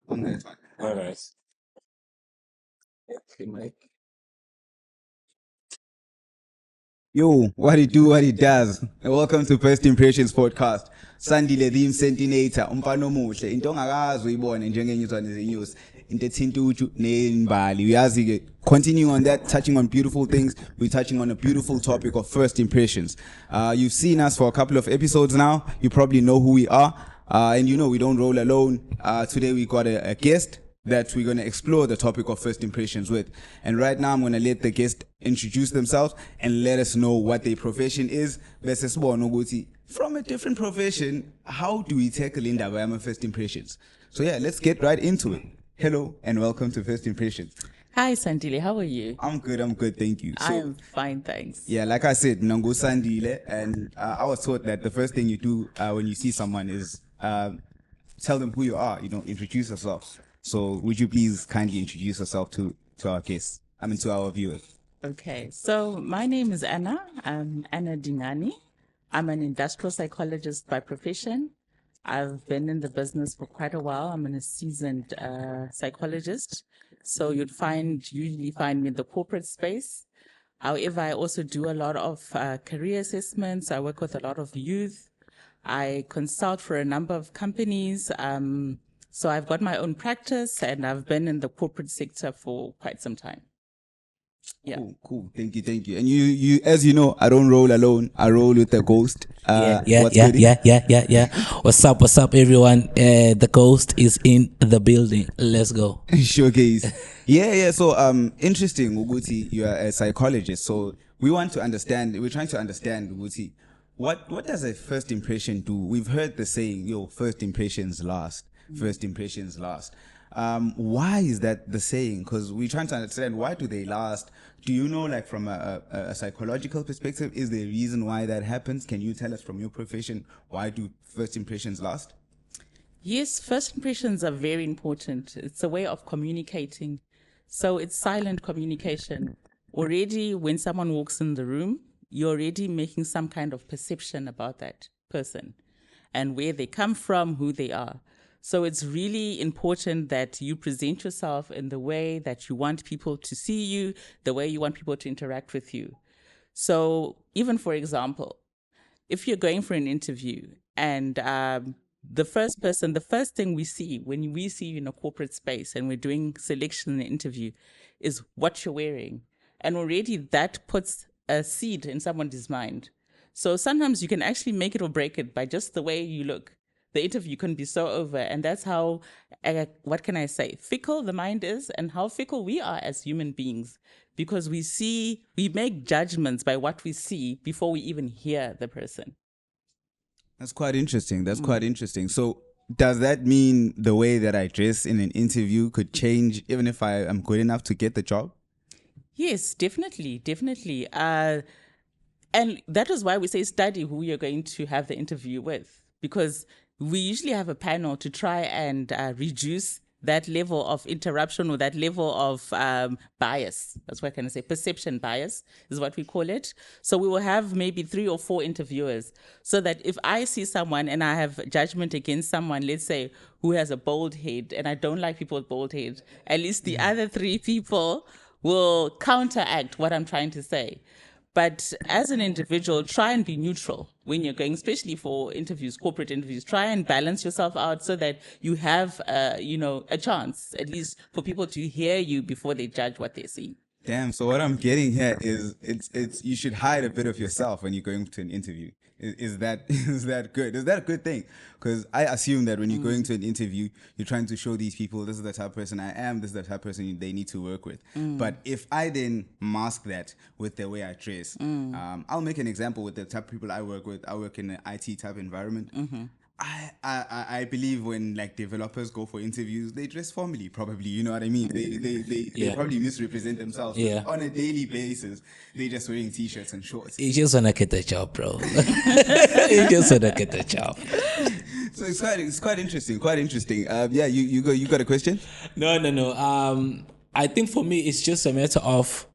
On that one. All right. Okay, Mike. Yo, what it do, what it does. And welcome to First Impressions Podcast. Sandile the Incentinator, umfano muhle. Into ongakazi uyibone njengenyuzwane zenews. Into ethinta uju nembali. Uyazi-ke. Continuing on that, touching on beautiful things, we're touching on a beautiful topic of first impressions. You've seen us for a couple of episodes now. You probably know who we are. And you know we don't roll alone. Today we got a guest that we're going to explore the topic of first impressions with. And right now, I'm going to let the guest introduce themselves and let us know what their profession is. From a different profession, how do we tackle indaba first impressions? So yeah, let's get right into it. Hello and welcome to First Impressions. Hi, Sandile. How are you? I'm good, thank you. I am fine, thanks. Yeah, like I said, Nango Sandile, and I was taught that the first thing you do when you see someone is tell them who you are, introduce yourself. So would you please kindly introduce yourself to our guests, to our viewers? Okay, so my name is Anna. I'm Anna Dingani. I'm an industrial psychologist by profession. I've been in the business for quite a while. I'm a seasoned psychologist. So you'd usually find me in the corporate space. However, I also do a lot of career assessments. I work with a lot of youth. I consult for a number of companies. So I've got my own practice and I've been in the corporate sector for quite some time. Yeah. Cool. Thank you. And you, as you know, I don't roll alone. I roll with the ghost. Yeah. What's up, everyone? The ghost is in the building. Let's go. Showcase. Yeah. So, interesting, Uguti. You are a psychologist. So we're trying to understand, Uguti, what does a first impression do? We've heard the saying, first impressions last. First impressions last. Why is that the saying? Because we're trying to understand, why do they last? Do you know, like from a psychological perspective, is there a reason why that happens? Can you tell us from your profession, why do first impressions last? Yes, first impressions are very important. It's a way of communicating. So it's silent communication. Already when someone walks in the room, you're already making some kind of perception about that person and where they come from, who they are. So it's really important that you present yourself in the way that you want people to see you, the way you want people to interact with you. So even, for example, if you're going for an interview and the first thing we see when we see you in a corporate space and we're doing selection in an interview is what you're wearing. And already that puts a seed in someone's mind. So sometimes you can actually make it or break it by just the way you look. The interview can be so over. And that's how, what can I say, fickle the mind is and how fickle we are as human beings. Because we make judgments by what we see before we even hear the person. That's quite interesting. So does that mean the way that I dress in an interview could change even if I am good enough to get the job? Yes, definitely. And that is why we say study who you're going to have the interview with. Because we usually have a panel to try and reduce that level of interruption or that level of bias. That's what I can say. Perception bias is what we call it. So we will have maybe 3 or 4 interviewers so that if I see someone and I have judgment against someone, let's say, who has a bald head, and I don't like people with bald head, at least the other 3 people will counteract what I'm trying to say. But as an individual, try and be neutral when you're going, especially for interviews, corporate interviews. Try and balance yourself out so that you have, a chance, at least for people to hear you before they judge what they see. Damn. So what I'm getting here is it's you should hide a bit of yourself when you're going to an interview. Is that good? Is that a good thing? Because I assume that when you're going to an interview, you're trying to show these people, this is the type of person I am, this is the type of person they need to work with. But if I then mask that with the way I dress, I'll make an example with the type of people I work with. I work in an IT type environment. I believe when like developers go for interviews, they dress formally, probably, you know what I mean? They probably misrepresent themselves. Yeah. On a daily basis, they're just wearing t-shirts and shorts. You just wanna get the job, bro. You just wanna get the job. So it's quite interesting. Yeah, you got a question? No. I think for me it's just a matter of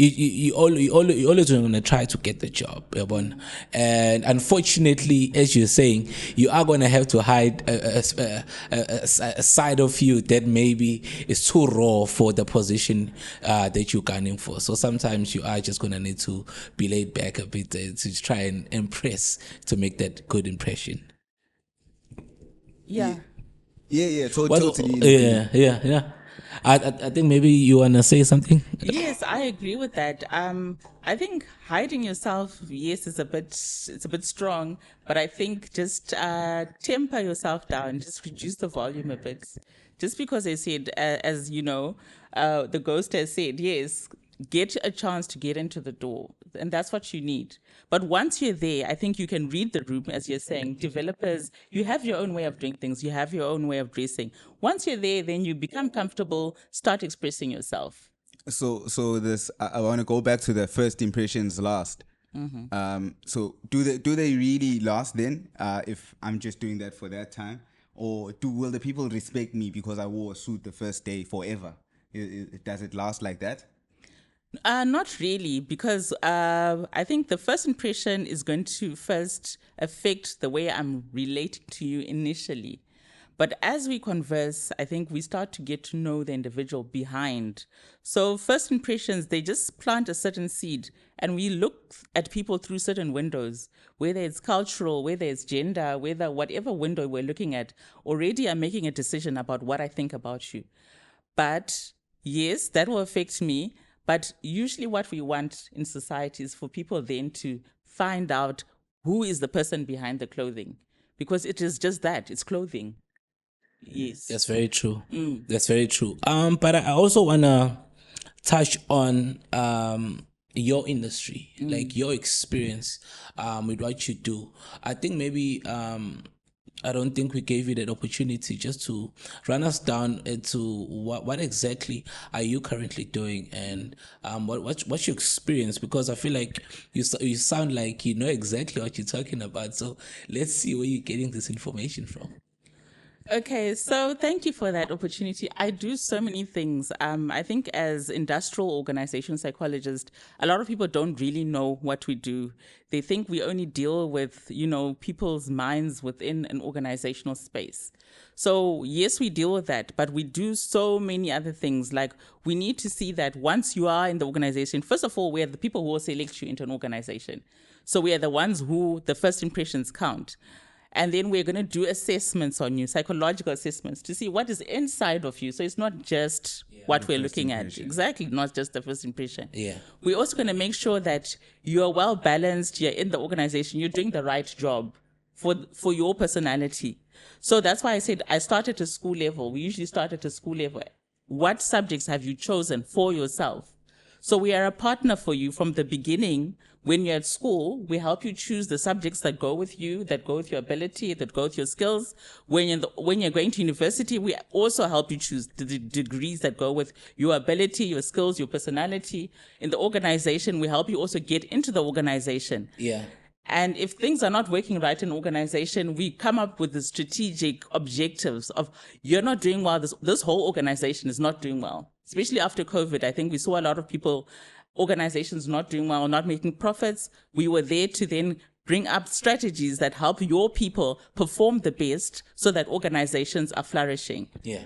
you always going to try to get the job, yabona. And unfortunately, as you're saying, you are going to have to hide a side of you that maybe is too raw for the position that you're gunning for. So sometimes you are just going to need to be laid back a bit to try and impress, to make that good impression. Yeah. Totally. Yeah. I think maybe you wanna say something. Yes, I agree with that. I think hiding yourself, yes, it's a bit strong, but I think just temper yourself down, just reduce the volume a bit. Just because I said, as you know, the ghost has said, yes, get a chance to get into the door, and that's what you need. But once you're there, I think you can read the room, as you're saying. Developers, you have your own way of doing things. You have your own way of dressing. Once you're there, then you become comfortable, start expressing yourself. So this I want to go back to the first impressions last. So do they really last then? If I'm just doing that for that time, or will the people respect me because I wore a suit the first day forever? Does it last like that? Not really, because I think the first impression is going to first affect the way I'm relating to you initially. But as we converse, I think we start to get to know the individual behind. So first impressions, they just plant a certain seed, and we look at people through certain windows, whether it's cultural, whether it's gender, whether whatever window we're looking at. Already I'm making a decision about what I think about you. But yes, that will affect me. But usually what we want in society is for people then to find out who is the person behind the clothing. Because it is just that, it's clothing. Yes. That's very true. That's very true. But I also wanna touch on your industry, like your experience with what you do. I think maybe I don't think we gave you that opportunity just to run us down into what exactly are you currently doing, and what's your experience, because I feel like you sound like you know exactly what you're talking about. So let's see where you're getting this information from. Okay, so thank you for that opportunity. I do so many things. I think as industrial organization psychologist, a lot of people don't really know what we do. They think we only deal with, people's minds within an organizational space. So yes, we deal with that, but we do so many other things. Like, we need to see that once you are in the organization, first of all, we are the people who will select you into an organization. So we are the ones who the first impressions count. And then we're going to do assessments on you, psychological assessments, to see what is inside of you. So it's not just what we're looking at. Exactly, not just the first impression. Yeah. We're also going to make sure that you're well balanced, you're in the organization, you're doing the right job for your personality. So that's why I said I started at school level. We usually start at a school level. What subjects have you chosen for yourself? So we are a partner for you from the beginning. When you're at school, we help you choose the subjects that go with you, that go with your ability, that go with your skills. When you're going to university, we also help you choose the degrees that go with your ability, your skills, your personality. In the organization, we help you also get into the organization. Yeah. And if things are not working right in organization, we come up with the strategic objectives of, you're not doing well. This whole organization is not doing well. Especially after COVID, I think we saw a lot of organizations not doing well, not making profits. We were there to then bring up strategies that help your people perform the best so that organizations are flourishing. Yeah.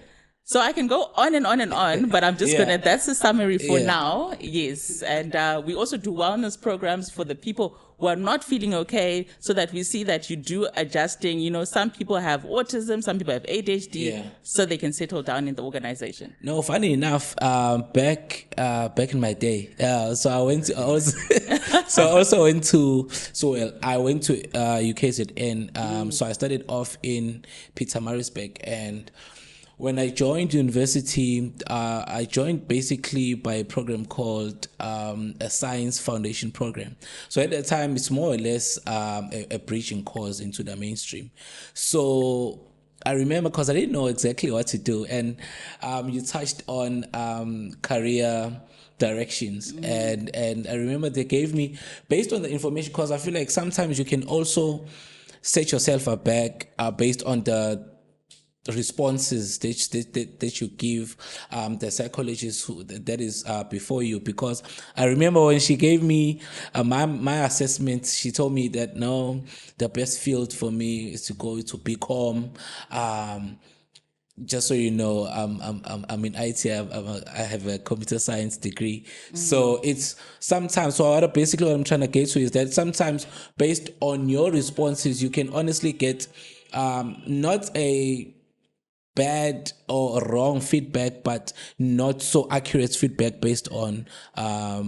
So I can go on and on and on, but I'm just that's the summary for now. Yes. And we also do wellness programs for the people who are not feeling okay, so that we see that you do adjusting. Some people have autism, some people have ADHD, so they can settle down in the organization. No, funny enough, back in my day, so I went to UKZN. So I started off in Pietermaritzburg, and when I joined university, I joined basically by a program called a Science Foundation program. So at that time, it's more or less a bridging course into the mainstream. So I remember, because I didn't know exactly what to do, and you touched on career directions, and I remember they gave me, based on the information, because I feel like sometimes you can also set yourself back based on the responses that you give the psychologist that is before you. Because I remember when she gave me my assessment, she told me that no, the best field for me is to go to BCom. Just so you know, I'm in IT. I have a computer science degree. So it's sometimes, so basically what I'm trying to get to is that sometimes based on your responses, you can honestly get not a bad or wrong feedback, but not so accurate feedback based on yeah.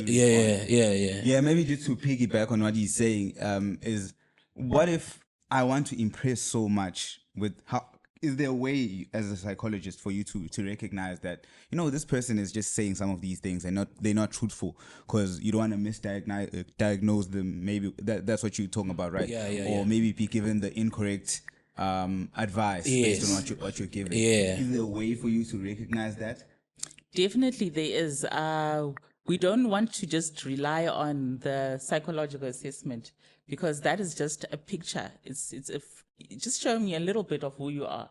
Yeah, maybe just to piggyback on what he's saying, is what if I want to impress so much with how is there a way as a psychologist for you to recognize that this person is just saying some of these things and they're not truthful because you don't want to diagnose them, maybe that's what you're talking about, right? Or maybe be given the incorrect advice based on what you're giving. Is there a way for you to recognize that? Definitely there is. We don't want to just rely on the psychological assessment because that is just a picture. It's just showing me a little bit of who you are.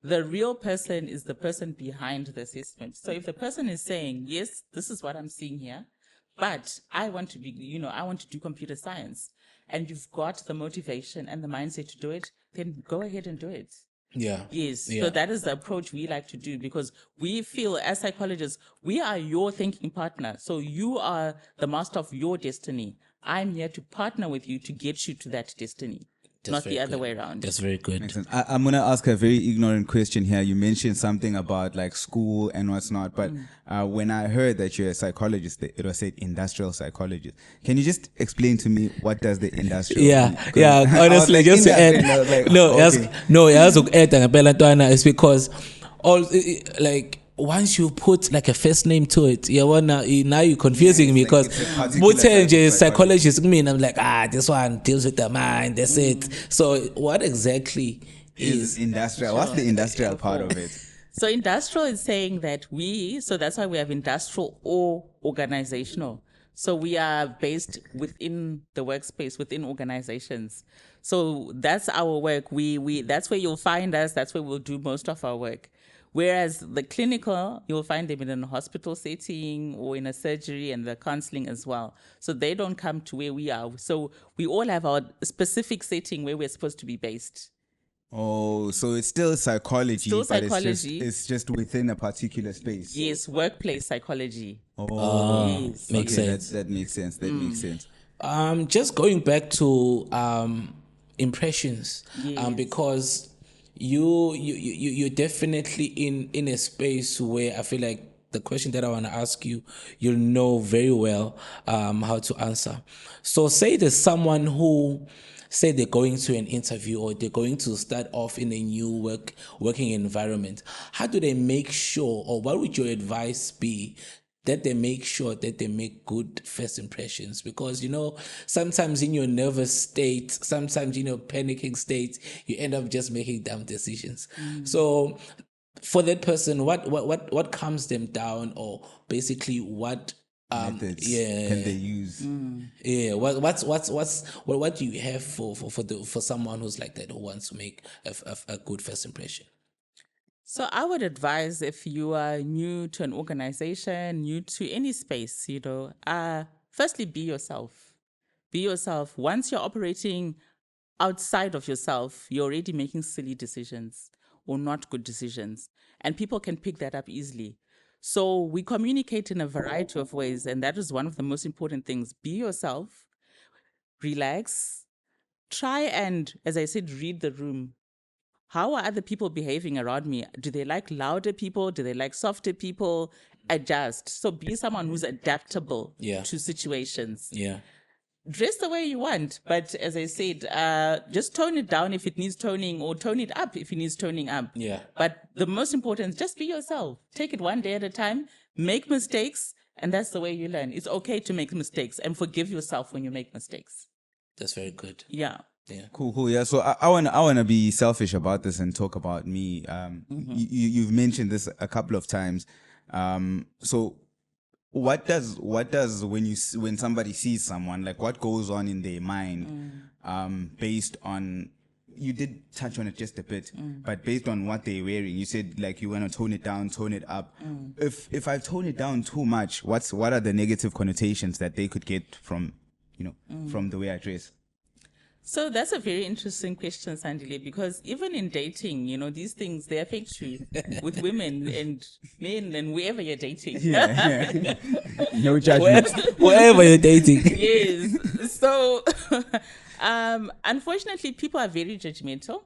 The real person is the person behind the assessment. So if the person is saying, yes, this is what I'm seeing here, but I want to be, I want to do computer science, and you've got the motivation and the mindset to do it, then go ahead and do it. Yeah. Yes. Yeah. So that is the approach we like to do because we feel as psychologists, we are your thinking partner. So you are the master of your destiny. I'm here to partner with you to get you to that destiny. Not the other way around. That's very good. Makes sense. I'm going to ask a very ignorant question here. You mentioned something about like school and what's not, but when I heard that you're a psychologist, it was said industrial psychologist. Can you just explain to me what does the industrial mean? Honestly, like, just to add, it's because all like once you put like a first name to it, now you're confusing me because psychologist mean I'm like this one deals with the mind, that's it. So what exactly is industrial? What's the industrial part of it? So industrial is saying that so that's why we have industrial or organizational. So we are based within the workspace, within organizations. So that's our work. We that's where you'll find us. That's where we'll do most of our work. Whereas the clinical, you'll find them in a hospital setting or in a surgery and the counseling as well. So they don't come to where we are. So we all have our specific setting where we're supposed to be based. Oh, so it's still psychology, Still but psychology. It's just within a particular space. Yes, workplace psychology. Yes. Makes sense. That makes sense. That makes sense. Just going back to impressions, because you're definitely in a space where I feel like the question that I want to ask you, you'll know very well how to answer. So say there's someone who say they're going to an interview or they're going to start off in a new working environment. How do they make sure, or what would your advice be that they make sure that they make good first impressions? Because sometimes in your nervous state, sometimes in your panicking state, you end up just making dumb decisions. So for that person, what calms them down, or basically what methods can they use? What do you have for someone who's like that, who wants to make a good first impression? So I would advise, if you are new to an organization, new to any space, firstly, be yourself. Be yourself. Once you're operating outside of yourself, you're already making silly decisions or not good decisions. And people can pick that up easily. So we communicate in a variety of ways, and that is one of the most important things. Be yourself, relax, try and, as I said, read the room. How are other people behaving around me? Do they like louder people? Do they like softer people? Adjust. So be someone who's adaptable to situations. Yeah. Dress the way you want, but as I said, just tone it down if it needs toning, or tone it up if it needs toning up. Yeah. But the most important is just be yourself. Take it one day at a time. Make mistakes, and that's the way you learn. It's okay to make mistakes, and forgive yourself when you make mistakes. That's very good. Yeah. Yeah. Cool. Yeah. So I wanna be selfish about this and talk about me. You've mentioned this a couple of times. So what does when somebody sees someone, like what goes on in their mind, based on you did touch on it just a bit, but based on what they're wearing, you said like you want to tone it down, tone it up. If I tone it down too much, what are the negative connotations that they could get from, from the way I dress? So that's a very interesting question, Sandile, because even in dating, these things, they affect you with women and men and whoever you're dating. Yeah. No judgment. Wherever you're dating. Yes. So, unfortunately, people are very judgmental.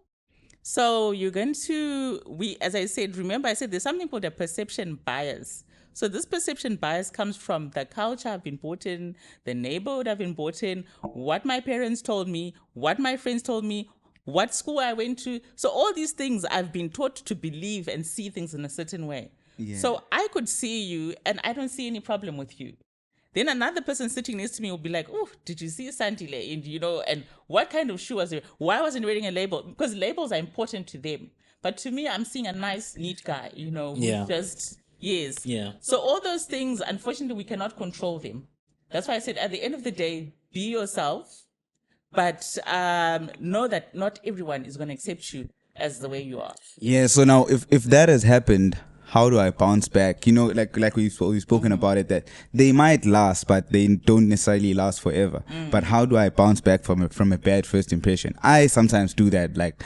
So you're going to, as I said, remember I said there's something called a perception bias. So this perception bias comes from the culture I've been brought in, the neighborhood I've been brought in, what my parents told me, what my friends told me, what school I went to. So all these things I've been taught to believe and see things in a certain way. Yeah. So I could see you and I don't see any problem with you. Then another person sitting next to me will be like, oh, did you see Sandile? And, and what kind of shoe was it? Why wasn't wearing a label? Because labels are important to them. But to me, I'm seeing a nice, neat guy, who's just... Yes. Yeah. So all those things, unfortunately, we cannot control them. That's why I said at the end of the day, be yourself, but know that not everyone is going to accept you as the way you are. Yeah. So now, if that has happened, how do I bounce back? Like we've spoken about it, that they might last, but they don't necessarily last forever. But how do I bounce back from a bad first impression? I sometimes do that. Like,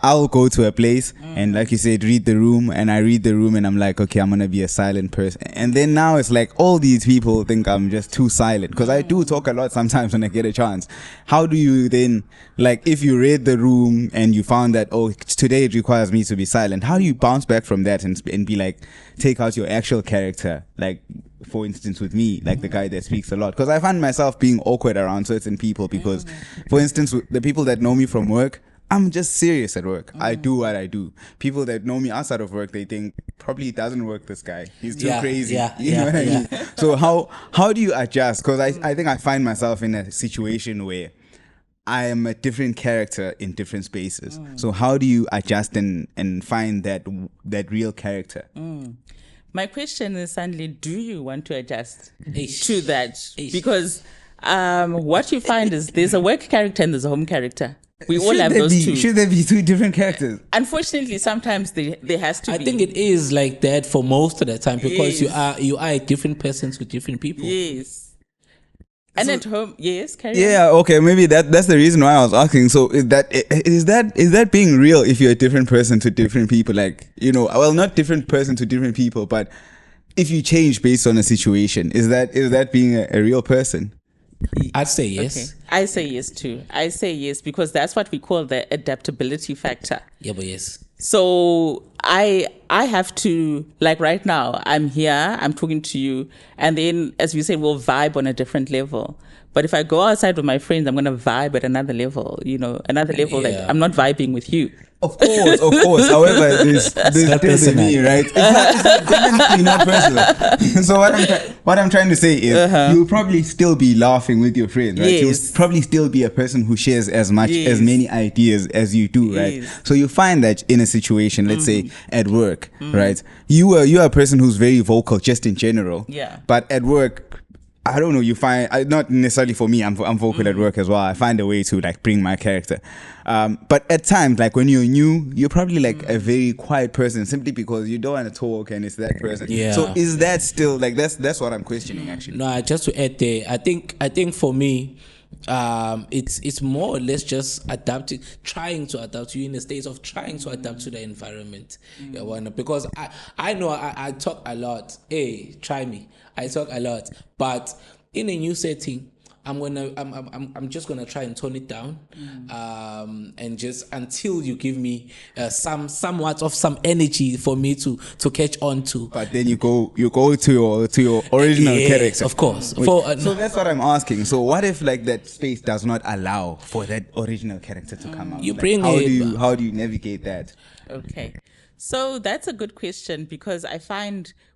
I'll go to a place and, like you said, read the room, and I read the room and I'm like, okay, I'm going to be a silent person. And then now it's like all these people think I'm just too silent, because I do talk a lot sometimes when I get a chance. How do you then, like, if you read the room and you found that, oh, today it requires me to be silent, how do you bounce back from that and be like, take out your actual character? Like, for instance, with me, like the guy that speaks a lot, because I find myself being awkward around certain people because, for instance, the people that know me from work, I'm just serious at work. I do what I do. People that know me outside of work, they think probably it doesn't work, this guy. He's too crazy. You know what I mean? So how do you adjust? Because I think I find myself in a situation where I am a different character in different spaces. So how do you adjust and find that real character? My question is, Sandley, do you want to adjust to that? Because what you find is there's a work character and there's a home character. We all have those two. Should there be two different characters? Unfortunately, sometimes there has to be. I think it is like that for most of the time, because you are a different person to different people. Yes. And at home, yes, carry on. Yeah, okay, maybe that's the reason why I was asking. So is that being real if you're a different person to different people? Like, well, not different person to different people, but if you change based on a situation, is that being a real person? I'd say yes. Okay. I say yes too. I say yes because that's what we call the adaptability factor. Yeah, but yes. So I have to, like right now, I'm here, I'm talking to you, and then, as we said, we'll vibe on a different level. But if I go outside with my friends, I'm going to vibe at another level, another level that I'm not vibing with you. Of course. However, there's still the me, right? It's definitely not personal. So what I'm trying to say is, you'll probably still be laughing with your friends, right? Yes. You'll probably still be a person who shares as many ideas as you do, right? Yes. So you find that in a situation, let's say at work, right? You are a person who's very vocal just in general. Yeah. But at work, I don't know, you find, not necessarily for me, I'm vocal at work as well. I find a way to like bring my character. But at times, like when you're new, you're probably like a very quiet person simply because you don't want to talk and it's that person. Yeah. So is that still like, that's what I'm questioning actually. No, just to add there, I think for me, it's more or less just trying to adapt. You in the state of trying to adapt to the environment. Because I know I talk a lot. Hey, try me. I talk a lot, but in a new setting, I'm just gonna try and tone it down, and just until you give me somewhat of some energy for me to catch on to. But then you go to your original character, of course. So that's what I'm asking. So what if like that space does not allow for that original character to come out? You like, bring how do you navigate that? Okay. So that's a good question because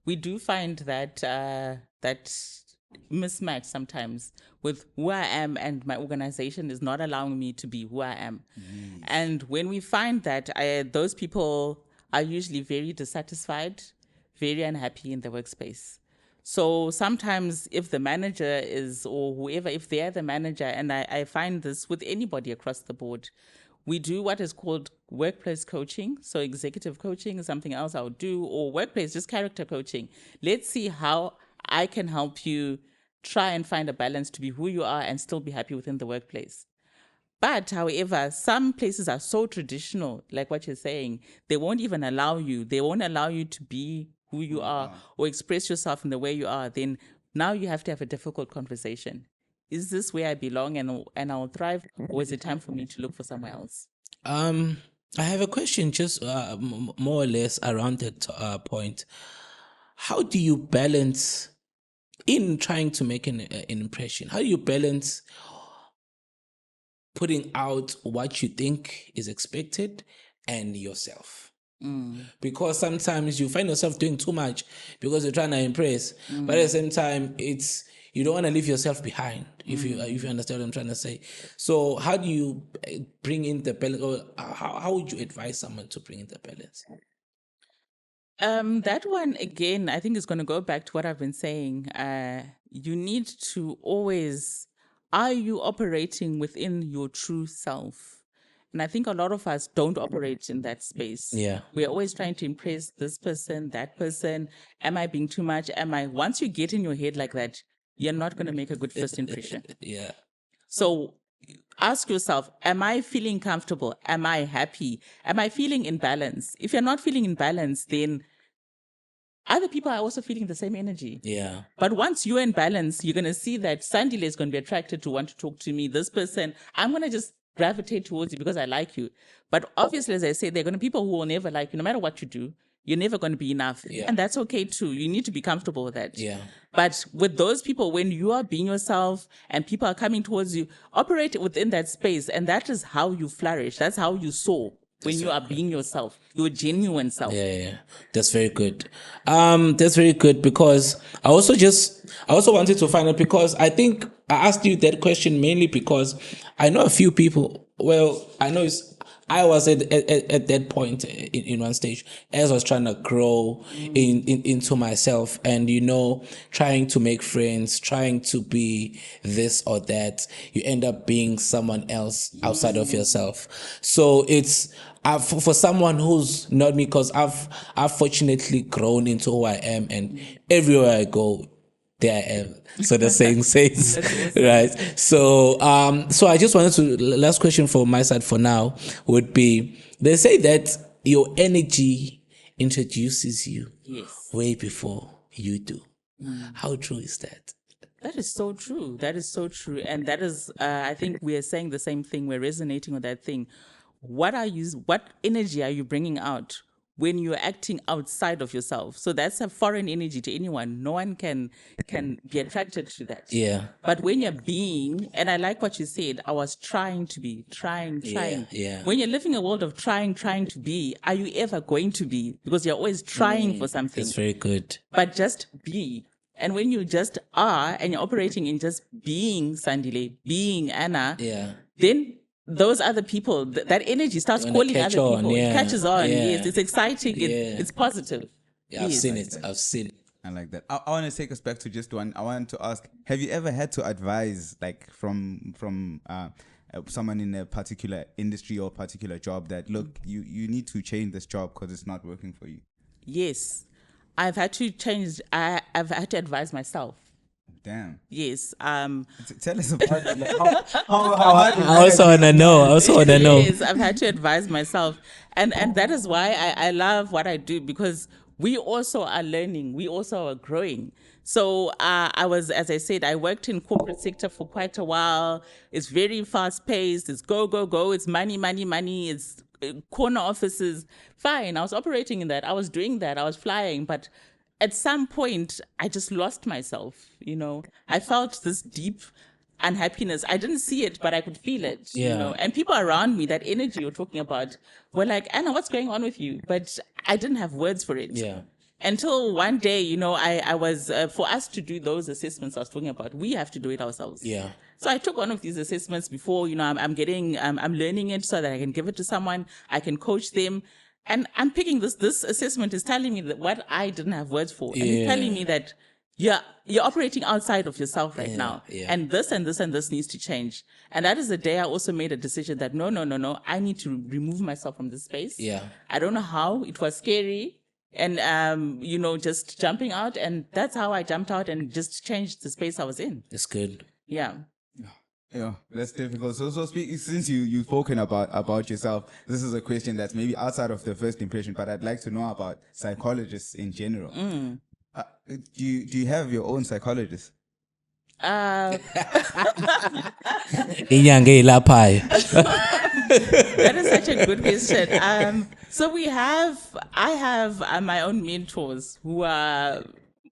we do find that that mismatch sometimes with who I am and my organization is not allowing me to be who I am. And when we find that, those people are usually very dissatisfied, very unhappy in the workspace. So sometimes if the manager is, or whoever, if they are the manager, and I find this with anybody across the board, we do what is called workplace coaching. So executive coaching is something else I would do, or workplace, just character coaching. Let's see how I can help you try and find a balance to be who you are and still be happy within the workplace. But however, some places are so traditional, like what you're saying, they won't even allow you. They won't allow you to be who you are or express yourself in the way you are. Then now you have to have a difficult conversation. Is this where I belong and I'll thrive, or is it time for me to look for somewhere else? I have a question, just more or less around that point. How do you balance in trying to make an impression? How do you balance putting out what you think is expected and yourself? Because sometimes you find yourself doing too much because you're trying to impress, but at the same time, you don't want to leave yourself behind. If you understand what I'm trying to say. So how do you bring in the balance, or how would you advise someone to bring in the balance? That one again, I think is going to go back to what I've been saying. You need to always, are you operating within your true self? And I think a lot of us don't operate in that space. Yeah. We're always trying to impress this person, that person. Am I being too much? Once you get in your head like that, you're not going to make a good first impression. Yeah. So ask yourself, am I feeling comfortable? Am I happy? Am I feeling in balance? If you're not feeling in balance, then other people are also feeling the same energy. Yeah. But once you're in balance, you're going to see that Sandile is going to be attracted to want to talk to me. This person, I'm going to just gravitate towards you because I like you. But obviously, as I say, there are going to be people who will never like you. No matter what you do, you're never going to be enough. Yeah. And that's okay too. You need to be comfortable with that. Yeah. But with those people, when you are being yourself and people are coming towards you, operate within that space. And that is how you flourish. That's how you soar. When you are being yourself, your genuine self. Yeah. That's very good. That's very good, because I also wanted to find out, because I think I asked you that question mainly because I know a few people. Well, I was at that point in one stage as I was trying to grow into myself, and trying to make friends, trying to be this or that. You end up being someone else outside of yourself. So it's for someone who's not me, because I've fortunately grown into who I am, and everywhere I go, there I am. So the saying says, right? So I just wanted to, last question from my side for now would be, they say that your energy introduces you way before you do. How true is that? That is so true. That is so true. And that is, I think we are saying the same thing. We're resonating with that thing. What energy are you bringing out when you're acting outside of yourself? So that's a foreign energy to anyone. No one can be attracted to that. Yeah. But when you're being, and I like what you said, I was trying to be, trying. Yeah. When you're living a world of trying to be, are you ever going to be? Because you're always trying for something. That's very good. But just be. And when you just are and you're operating in just being Sandile, being Anna, then those other people, that energy starts calling other people. It catches on. Yes, it's exciting. It's positive. Yeah, I've seen it. I like that. I want to take us back to just one. I want to ask: have you ever had to advise, like from someone in a particular industry or particular job, that look, you need to change this job because it's not working for you? Yes, I've had to change. I've had to advise myself. Damn. Yes. Tell us about it. I also want to know. Yes, I've had to advise myself. And that is why I love what I do, because we also are learning. We also are growing. So as I said, I worked in corporate sector for quite a while. It's very fast paced. It's go, go, go. It's money, money, money. It's corner offices. Fine. I was operating in that. I was doing that. I was flying. But at some point, I just lost myself, I felt this deep unhappiness. I didn't see it, but I could feel it, And people around me, that energy you're talking about, were like, Anna, what's going on with you? But I didn't have words for it. Yeah. Until one day, I was, for us to do those assessments I was talking about, we have to do it ourselves. Yeah. So I took one of these assessments before, I'm learning it so that I can give it to someone. I can coach them. And I'm picking this assessment is telling me that what I didn't have words for. And it's telling me that you're operating outside of yourself right now. yeah. And this and this and this needs to change. And that is the day I also made a decision that no, I need to remove myself from this space. Yeah. I don't know how. It was scary. And just jumping out, and that's how I jumped out and just changed the space I was in. That's good. Yeah. Yeah, that's difficult. So since you've spoken about yourself, this is a question that's maybe outside of the first impression, but I'd like to know about psychologists in general. Do you have your own psychologist? Inyanga ilaphayo. That is such a good question. So I have my own mentors who are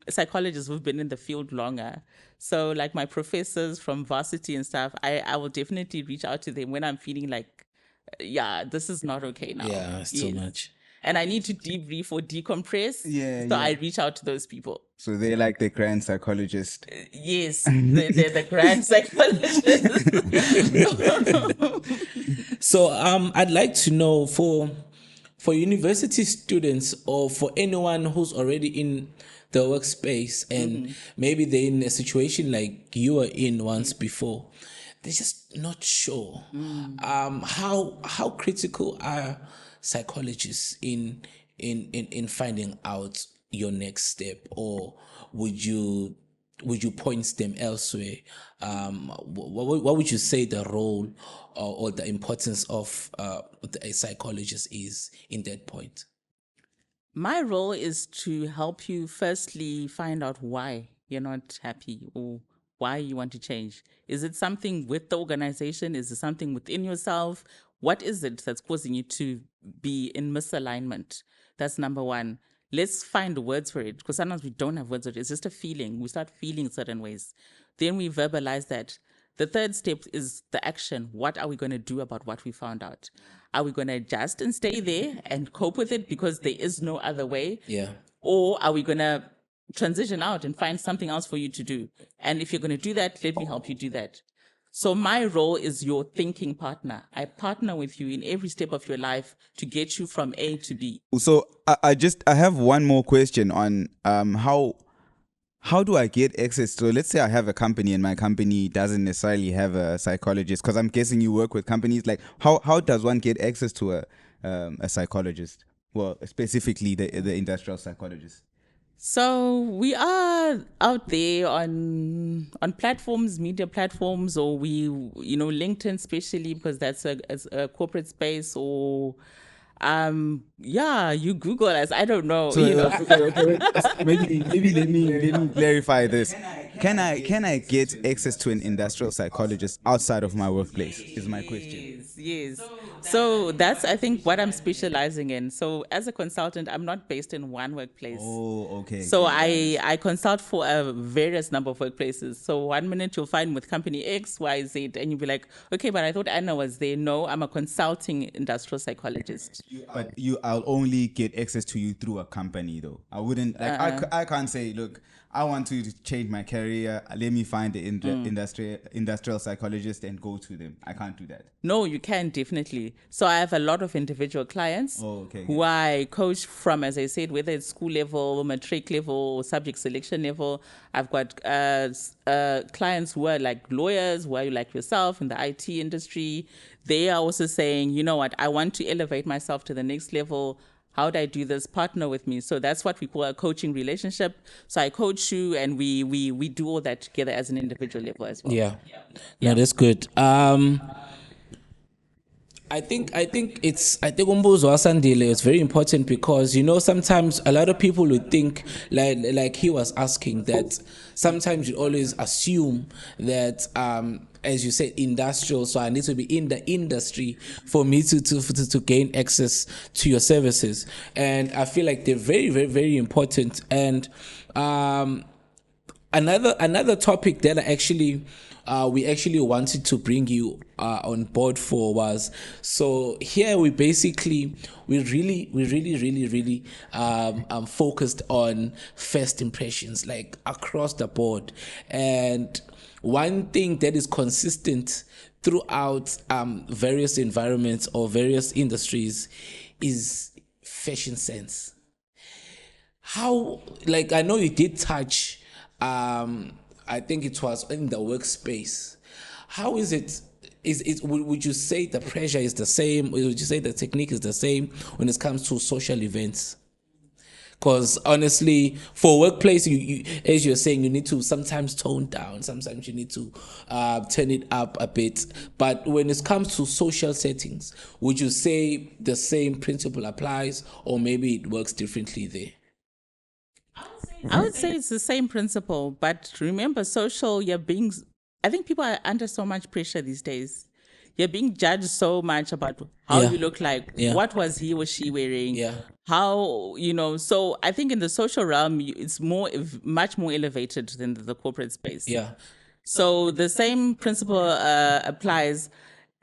psychologists who've been in the field longer. So like my professors from varsity and stuff, I will definitely reach out to them when I'm feeling like, this is not okay now. Yeah, it's too much. And I need to debrief or decompress. So I reach out to those people. So they're like the grand psychologist. Yes, they're the grand psychologist. So I'd like to know for university students or for anyone who's already in the workspace and maybe they're in a situation like you were in once before, they're just not sure. How critical are psychologists in finding out your next step, or would you point them elsewhere? What would you say the role or the importance of a psychologist is in that point? My role is to help you firstly find out why you're not happy or why you want to change. Is it something with the organization? Is it something within yourself? What is it that's causing you to be in misalignment? That's number one. Let's find words for it, because sometimes we don't have words for it. It's just a feeling. We start feeling certain ways. Then we verbalize that. The third step is the action. What are we going to do about what we found out? Are we going to adjust and stay there and cope with it because there is no other way? Yeah. Or are we going to transition out and find something else for you to do? And if you're going to do that, let me help you do that. So my role is your thinking partner. I partner with you in every step of your life to get you from A to B. So I have one more question on how do I get access? So let's say I have a company and my company doesn't necessarily have a psychologist, because I'm guessing you work with companies. Like how does one get access to a psychologist? Well, specifically the industrial psychologist. So we are out there on platforms, media platforms, or LinkedIn especially, because that's a corporate space, or you Google us. I don't know. So, maybe let me clarify this. Can I get access to an industrial psychologist outside of my workplace? Is my question. Yes. So that's, I think, what I'm specializing in. So as a consultant, I'm not based in one workplace. Oh, okay. So I consult for a various number of workplaces. So 1 minute you'll find with company X, Y, Z, and you'll be like, okay, but I thought Anna was there. No, I'm a consulting industrial psychologist. But I'll only get access to you through a company, though. I wouldn't I can't say, look, I want to change my career. Let me find the industrial psychologist and go to them. I can't do that. No, you can, definitely. So I have a lot of individual clients who I coach from, as I said, whether it's school level, matric level, or subject selection level. I've got clients who are like lawyers, who are like yourself in the IT industry. They are also saying, you know what, I want to elevate myself to the next level. How do I do this? Partner with me. So that's what we call a coaching relationship. So I coach you, and we do all that together as an individual level as well. Yeah. That's good. I think umbuzo wasandile is very important, because sometimes a lot of people would think, like he was asking, that sometimes you always assume that as you said, industrial, so I need to be in the industry for me to gain access to your services. And I feel like they're very, very, very important. And another topic that we actually wanted to bring you on board for was, so here we really focused on first impressions, like across the board. And one thing that is consistent throughout various environments or various industries is fashion sense. How, like, I know you did touch I think it was in the workspace. How is it? Would you say the pressure is the same? Or would you say the technique is the same when it comes to social events? Because honestly, for workplace, you as you're saying, you need to sometimes tone down. Sometimes you need to turn it up a bit. But when it comes to social settings, would you say the same principle applies, or maybe it works differently there? I would say it's the same principle, but remember, I think people are under so much pressure these days. You're being judged so much about how Yeah. you look like, Yeah. what was he or she wearing, Yeah. how, so I think in the social realm, it's much more elevated than the corporate space. Yeah. So the same principle applies.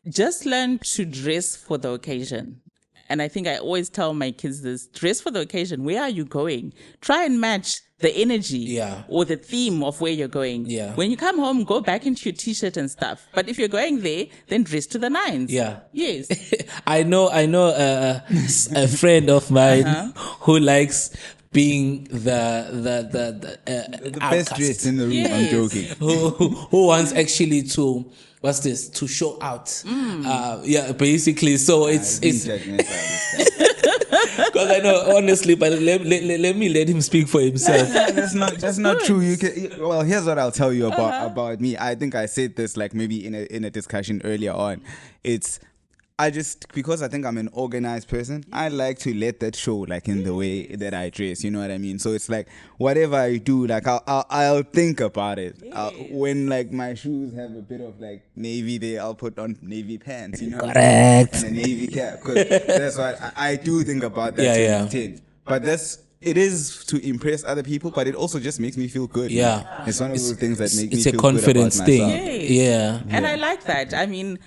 Just learn to dress for the occasion. And I think I always tell my kids this: dress for the occasion. Where are you going? Try and match the energy or the theme of where you're going. Yeah. When you come home, go back into your t-shirt and stuff. But if you're going there, then dress to the nines. Yeah. Yes. I know a friend of mine who likes being the best dressed in the room. I'm Yes. joking. who wants actually to show out. Basically. So it's because I know honestly, but let him speak for himself. That's not true. Well, here's what I'll tell you about me. I think I said this like maybe in a discussion earlier on. Because I think I'm an organized person, I like to let that show like in the way that I dress, you know what I mean? So it's like whatever I do, like I'll think about it. When like my shoes have a bit of like navy there, I'll put on navy pants, you know? Correct. And a navy cap. 'Cause that's what I do think about that. Yeah. But it is to impress other people, but it also just makes me feel good. Yeah. It's one of those things that make me It's a feel confidence good about thing. myself. Yes. Yeah. And I like that. I mean,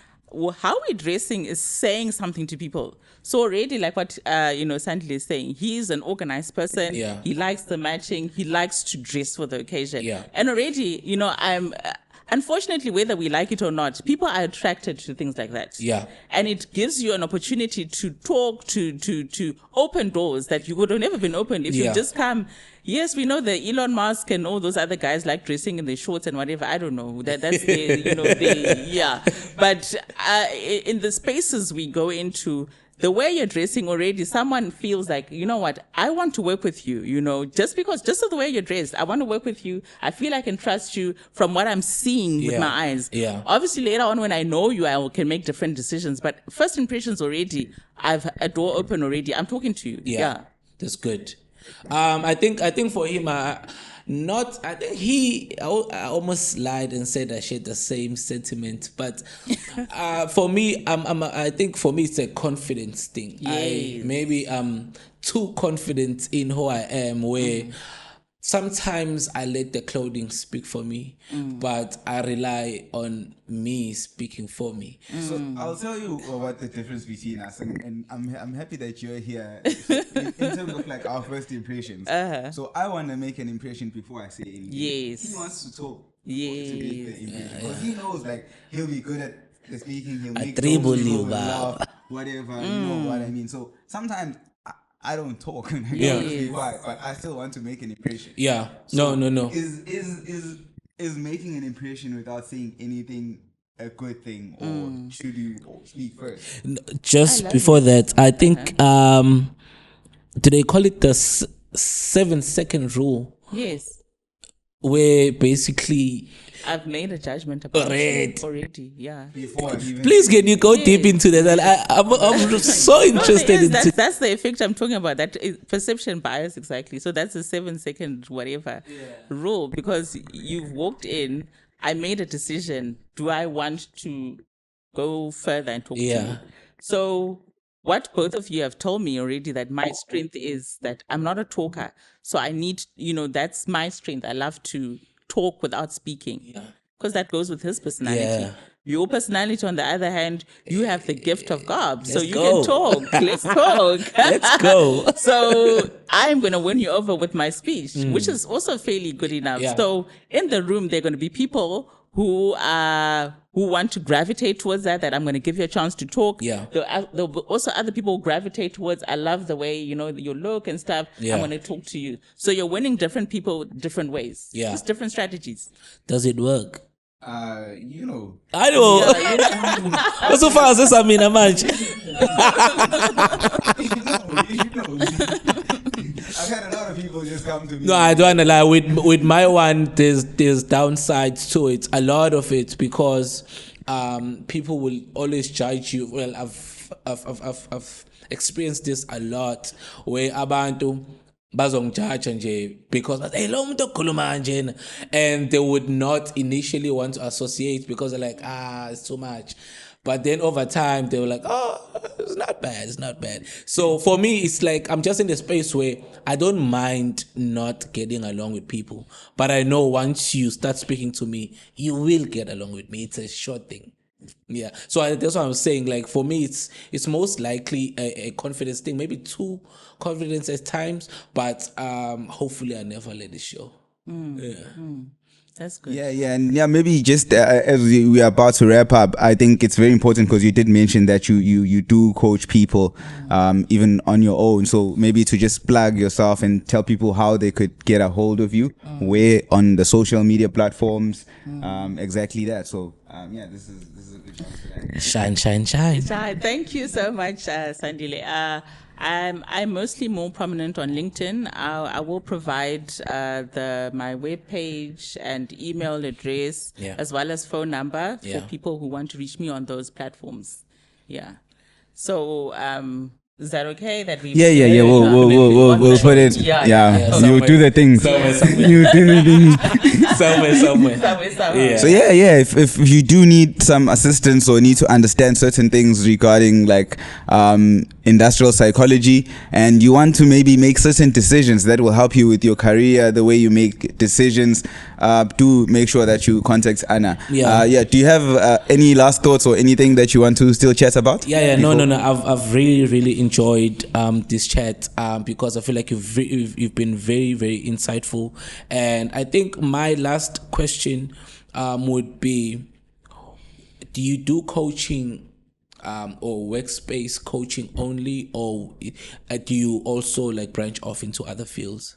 how we're dressing is saying something to people. So already, like what Sandile is saying, he's an organized person. Yeah. He likes the matching. He likes to dress for the occasion. Yeah. And already, I'm unfortunately, whether we like it or not, people are attracted to things like that. Yeah. And it gives you an opportunity to talk, to open doors that you would have never been opened if you just come. Yes, we know that Elon Musk and all those other guys like dressing in their shorts and whatever. I don't know. That's their, But in the spaces we go into, the way you're dressing already, someone feels like, you know what, I want to work with you, just the way you're dressed, I want to work with you. I feel I can trust you from what I'm seeing with my eyes. Yeah. Obviously, later on when I know you, I can make different decisions. But first impressions already, I've a door open already. I'm talking to you. Yeah. That's good. I think for him, I almost lied and said I shared the same sentiment, but for me, I think for me it's a confidence thing. Yes. Maybe I'm too confident in who I am, where sometimes I let the clothing speak for me, but I rely on me speaking for me. So I'll tell you what the difference between us, and I'm happy that you're here in terms of like our first impressions. So I want to make an impression before I say anything. Yes. He wants to talk. Yes. To make the impression. Because he knows like he'll be good at the speaking. He'll make dribble jokes, you, he'll wow. laugh, whatever. You know what I mean? So sometimes I don't talk. I don't Yeah. know why, but I still want to make an impression. Yeah. So No. Is making an impression without saying anything a good thing, or should you speak first? Just before that, I think do they call it the 7-second rule, Yes. where basically I've made a judgment about Correct. you already. Yeah. Before even please can you go deep into that? I'm so interested in That's the effect I'm talking about. That is perception bias, exactly. So that's a 7-second whatever rule, because you've walked in. I made a decision. Do I want to go further and talk to you? So what both of you have told me already, that my strength is that I'm not a talker. So I need, that's my strength. I love to talk without speaking. Because that goes with his personality. Yeah. Your personality, on the other hand, you have the gift of God. So Let's you go. can talk. Let's talk. Let's go. So I'm going to win you over with my speech, which is also fairly good enough. Yeah. So in the room, there are going to be people who want to gravitate towards that I'm going to give you a chance to talk. Yeah. There'll be also other people who gravitate towards, I love the way, you look and stuff. Yeah. I'm going to talk to you. So you're winning different people different ways. Yeah. Just different strategies. Does it work? I know. I know. Yeah, So far as this, I mean, a match. I've had a lot of people just come to me. No, I don't wanna lie. With my one, there's downsides to it. A lot of it because people will always judge you. Well, I've experienced this a lot where abantu bazongijudge nje because hey lo muntu okhuluma nje, and they would not initially want to associate because they're like it's too much. But then over time, they were like, oh, it's not bad. So for me, it's like I'm just in the space where I don't mind not getting along with people. But I know once you start speaking to me, you will get along with me. It's a short thing. Yeah. So that's what I'm saying. Like for me, it's most likely a confidence thing, maybe too confident at times. But hopefully I never let it show. That's good. Yeah, and maybe just as we are about to wrap up, I think it's very important because you did mention that you do coach people, even on your own. So maybe to just plug yourself and tell people how they could get a hold of you, where on the social media platforms, exactly that. So this is a good chance for that. Shine. Thank you so much, Sandile. I'm mostly more prominent on LinkedIn. I will provide my webpage and email address, as well as phone number for people who want to reach me on those platforms. Yeah. So is that okay? That we We'll put it. Yeah. You do the things. You do the things. Somewhere. Yeah. So if you do need some assistance or need to understand certain things regarding like industrial psychology, and you want to maybe make certain decisions that will help you with your career, the way you make decisions, do make sure that you contact Anna. Do you have any last thoughts or anything that you want to still chat about? No. I've really enjoyed this chat because I feel like you've been very, very insightful. And I think my last question would be, do you do coaching or workspace coaching only, or do you also like branch off into other fields?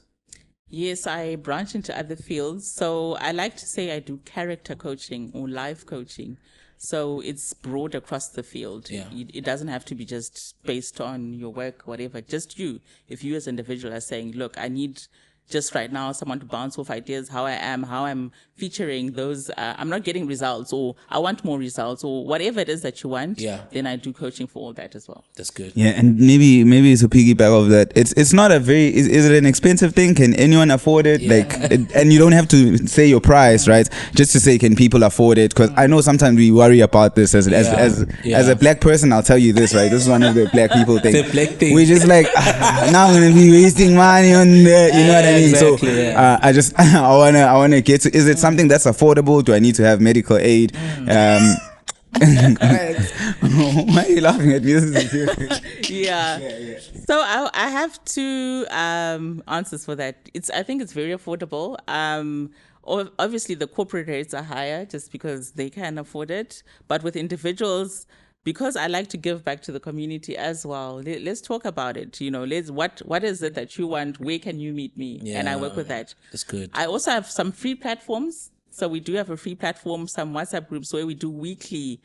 Yes, I branch into other fields. So I like to say I do character coaching or life coaching. So it's broad across the field. Yeah. It doesn't have to be just based on your work, whatever. Just you. If you as an individual are saying, look, I need just right now someone to bounce off ideas, how I'm featuring those, I'm not getting results, or I want more results, or whatever it is that you want, then I do coaching for all that as well. That's good. Yeah, and maybe to piggyback off that, it's not a very, is it an expensive thing? Can anyone afford it? And you don't have to say your price, right? Just to say, can people afford it? Because I know sometimes we worry about this as a black person. I'll tell you this, right? This is one of the black people things. The black thing. We're just like, now I'm gonna be wasting money on that. You know what I mean? Exactly, I wanna get to, is it something that's affordable? Do I need to have medical aid? Why are you laughing at me? This is serious. Yeah. So I have two answers for that. I think it's very affordable. Obviously the corporate rates are higher just because they can afford it, but with individuals, because I like to give back to the community as well, let's talk about it. What is it that you want? Where can you meet me? And I work with that. That's good. I also have some free platforms. So we do have a free platform, some WhatsApp groups where we do weekly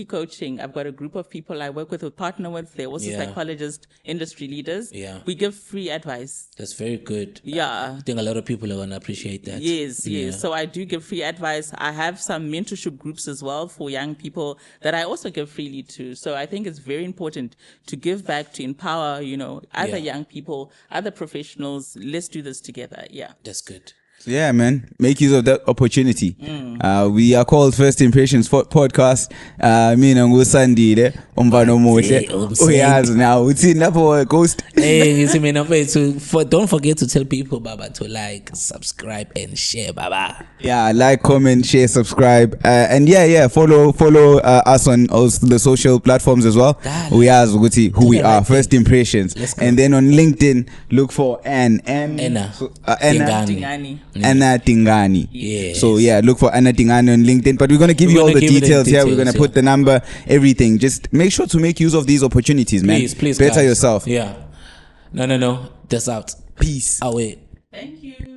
coaching. I've got a group of people I work with, partner with. They're also psychologists, industry leaders. Yeah. We give free advice. That's very good. Yeah. I think a lot of people are going to appreciate that. Yes. So I do give free advice. I have some mentorship groups as well for young people that I also give freely to. So I think it's very important to give back, to empower, other young people, other professionals. Let's do this together. Yeah. That's good. Yeah, man. Make use of that opportunity. We are called First Impressions Podcast. Mina ngusandile umbano muhle. Uyazi now. Uthi lapho ghost. Don't forget to tell people, Baba, to like, subscribe, and share, Baba. Yeah, like, comment, share, subscribe, and follow us on the social platforms as well. Uyazi ukuthi who we are. First Impressions. And then on LinkedIn, look for Anna Dingani. Anna Dingani. Yes. So yeah, look for Anna Dingani on LinkedIn. But we're gonna give you all the details here. We're gonna put the number, everything. Just make sure to make use of these opportunities, man. Please, better guys. yourself. Yeah. No. That's out. Peace. Away. Thank you.